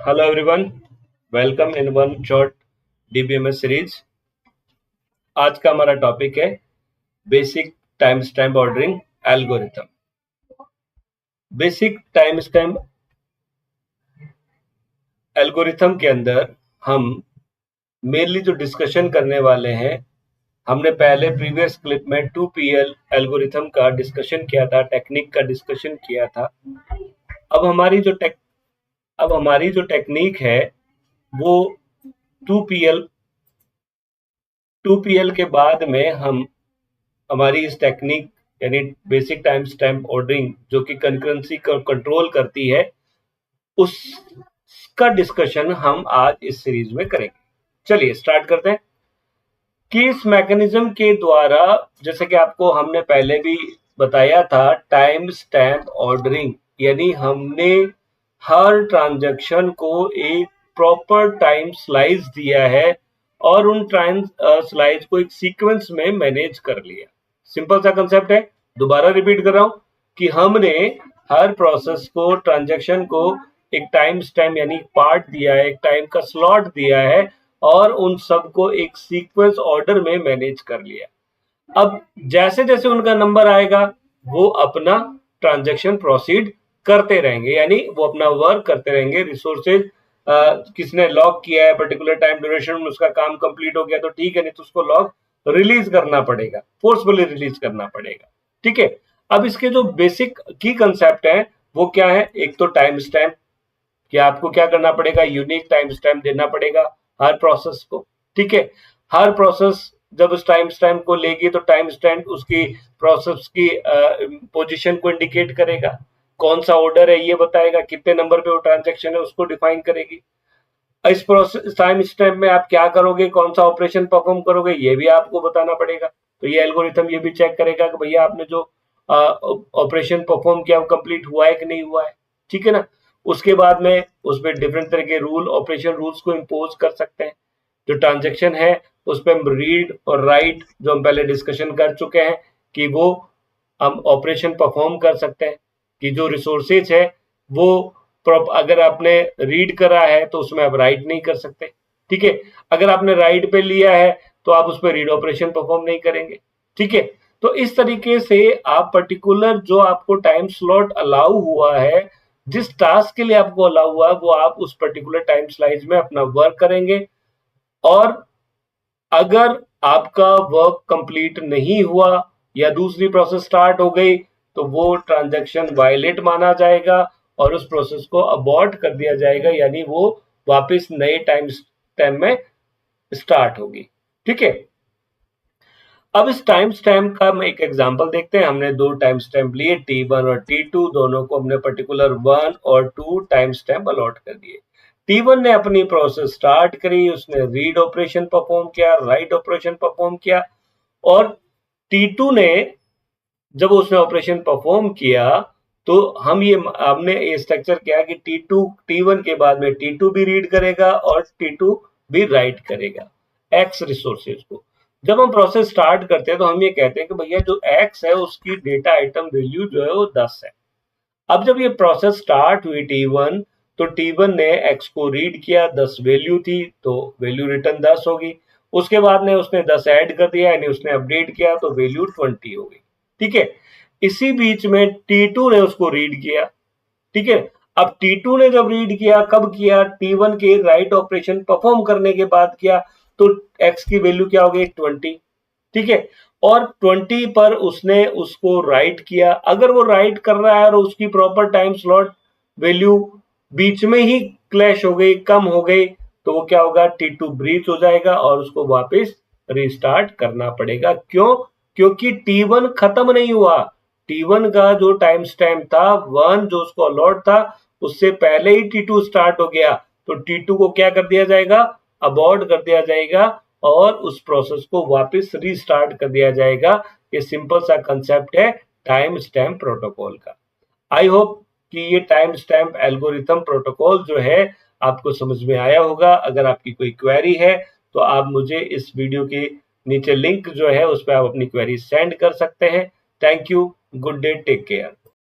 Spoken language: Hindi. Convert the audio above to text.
Hello everyone, welcome in one short DBMS series. आज का हमारा टॉपिक है basic time stamp ordering algorithm. Basic time stamp algorithm के अंदर हम मेनली जो डिस्कशन करने वाले हैं, हमने पहले प्रीवियस क्लिप में 2PL एल्गोरिथम का डिस्कशन किया था, टेक्निक का डिस्कशन किया था। अब हमारी जो टेक्निक है वो 2PL के बाद में हम हमारी इस टेक्निक यानी बेसिक टाइम स्टैम्प ऑर्डरिंग जो कि कंकरेंसी को कंट्रोल करती है, उसका डिस्कशन हम आज इस सीरीज में करेंगे। चलिए स्टार्ट करते हैं कि इस मैकेनिज्म के द्वारा, जैसे कि आपको हमने पहले भी बताया था, टाइम स्टैम्प ऑर्डरिंग यानी हमने हर ट्रांजैक्शन को एक प्रॉपर टाइम स्लाइस दिया है और उन टाइम स्लाइस को एक सीक्वेंस में मैनेज कर लिया। सिंपल सा कंसेप्ट है, दोबारा रिपीट कर रहा हूं कि हमने हर प्रोसेस को, ट्रांजैक्शन को एक टाइम स्टैम्प यानी पार्ट दिया है, एक टाइम का स्लॉट दिया है और उन सबको एक सीक्वेंस ऑर्डर में मैनेज कर लिया। अब जैसे जैसे उनका नंबर आएगा वो अपना ट्रांजैक्शन प्रोसीड करते रहेंगे, यानी वो अपना वर्क करते रहेंगे। रिसोर्सेज किसने लॉक किया है पर्टिकुलर टाइम ड्यूरेशन में, उसका काम कंप्लीट हो गया तो ठीक है, नहीं तो उसको लॉक रिलीज करना पड़ेगा, फोर्सफुली रिलीज करना पड़ेगा। ठीक है, अब इसके जो बेसिक की कंसेप्ट है वो क्या है? एक तो टाइम स्टैम्प, कि आपको क्या करना पड़ेगा, यूनिक टाइम स्टैम्प देना पड़ेगा हर प्रोसेस को। ठीक है, हर प्रोसेस जब उस टाइम स्टैम्प को लेगी तो टाइम स्टैम्प उसकी प्रोसेस की पोजीशन को इंडिकेट करेगा, कौन सा ऑर्डर है ये बताएगा, कितने नंबर पे वो ट्रांजैक्शन है उसको डिफाइन करेगी। इस प्रोसेस टाइम स्टैम्प में आप क्या करोगे, कौन सा ऑपरेशन परफॉर्म करोगे, ये भी आपको बताना पड़ेगा। तो ये एल्गोरिथम ये भी चेक करेगा कि भैया आपने जो ऑपरेशन परफॉर्म किया वो कंप्लीट हुआ है कि नहीं हुआ है। ठीक है ना, उसके बाद में उसमें डिफरेंट तरह के रूल, ऑपरेशन रूल्स को इम्पोज कर सकते हैं। जो ट्रांजैक्शन है उस पर हम रीड और राइट, जो हम पहले डिस्कशन कर चुके हैं कि वो हम ऑपरेशन परफॉर्म कर सकते हैं, कि जो रिसोर्सेज है वो अगर आपने रीड करा है तो उसमें आप राइट नहीं कर सकते। ठीक है, अगर आपने राइट पे लिया है तो आप उस पर रीड ऑपरेशन परफॉर्म नहीं करेंगे। ठीक है, तो इस तरीके से आप पर्टिकुलर जो आपको टाइम स्लॉट अलाउ हुआ है, जिस टास्क के लिए आपको अलाउ हुआ है, वो आप उस पर्टिकुलर टाइम स्लाइस में अपना वर्क करेंगे। और अगर आपका वर्क कंप्लीट नहीं हुआ या दूसरी प्रोसेस स्टार्ट हो गई तो वो ट्रांजैक्शन वायलेट माना जाएगा और उस प्रोसेस को अबॉर्ट कर दिया जाएगा, यानी वो वापस नए टाइम स्टैम्प में स्टार्ट होगी। ठीक है, अब इस टाइम स्टैम्प का हम एक एग्जांपल देखते हैं। हमने दो टाइम स्टैम्प लिए, T1 और T2, दोनों को हमने पर्टिकुलर 1 और 2 टाइम स्टैम्प अलॉट कर दिए। T1 ने अपनी प्रोसेस स्टार्ट करी, उसने रीड ऑपरेशन परफॉर्म किया, राइट ऑपरेशन परफॉर्म किया, और T2 ने जब उसने ऑपरेशन परफॉर्म किया तो हमने ये स्ट्रक्चर किया कि T1 के बाद में T2 भी रीड करेगा और T2 भी राइट करेगा X रिसोर्सेज को। जब हम प्रोसेस स्टार्ट करते हैं तो हम ये कहते हैं कि भैया जो X है उसकी डेटा आइटम वैल्यू जो है वो 10 है। अब जब ये प्रोसेस स्टार्ट हुई T1, तो T1 ने X को रीड किया, 10 वैल्यू थी तो वैल्यू रिटर्न 10 होगी। उसके बाद में उसने 10 ऐड कर दिया, यानी उसने अपडेट किया तो वैल्यू 20 हो गई। ठीक है, इसी बीच में T2 ने उसको रीड किया। ठीक है, अब T2 ने जब रीड किया, कब किया? T1 के राइट ऑपरेशन परफॉर्म करने के बाद किया, तो X की वैल्यू क्या हो गई? 20। ठीक है, और 20 पर उसने उसको राइट किया। अगर वो राइट कर रहा है और उसकी प्रॉपर टाइम स्लॉट वैल्यू बीच में ही क्लैश हो गई, कम हो गई, तो वो क्या होगा? T2 ब्रीच हो जाएगा और उसको वापस रिस्टार्ट करना पड़ेगा। क्यों? क्योंकि T1 खत्म नहीं हुआ। T1 का जो टाइम स्टैम्प था 1, जो उसको अलॉट था, उससे पहले ही T2 स्टार्ट हो गया, तो T2 को क्या कर दिया जाएगा? अबॉर्ट कर दिया जाएगा और उस प्रोसेस को वापस रीस्टार्ट कर दिया जाएगा। ये सिंपल सा कंसेप्ट है टाइम स्टैम्प प्रोटोकॉल का। आई होप कि ये टाइम स्टैम्प एल्गोरिथम प्रोटोकॉल जो है आपको समझ में आया होगा। अगर आपकी कोई क्वेरी है तो आप मुझे इस वीडियो के नीचे लिंक जो है उस पर आप अपनी क्वेरी सेंड कर सकते हैं। Thank you, good day, take care.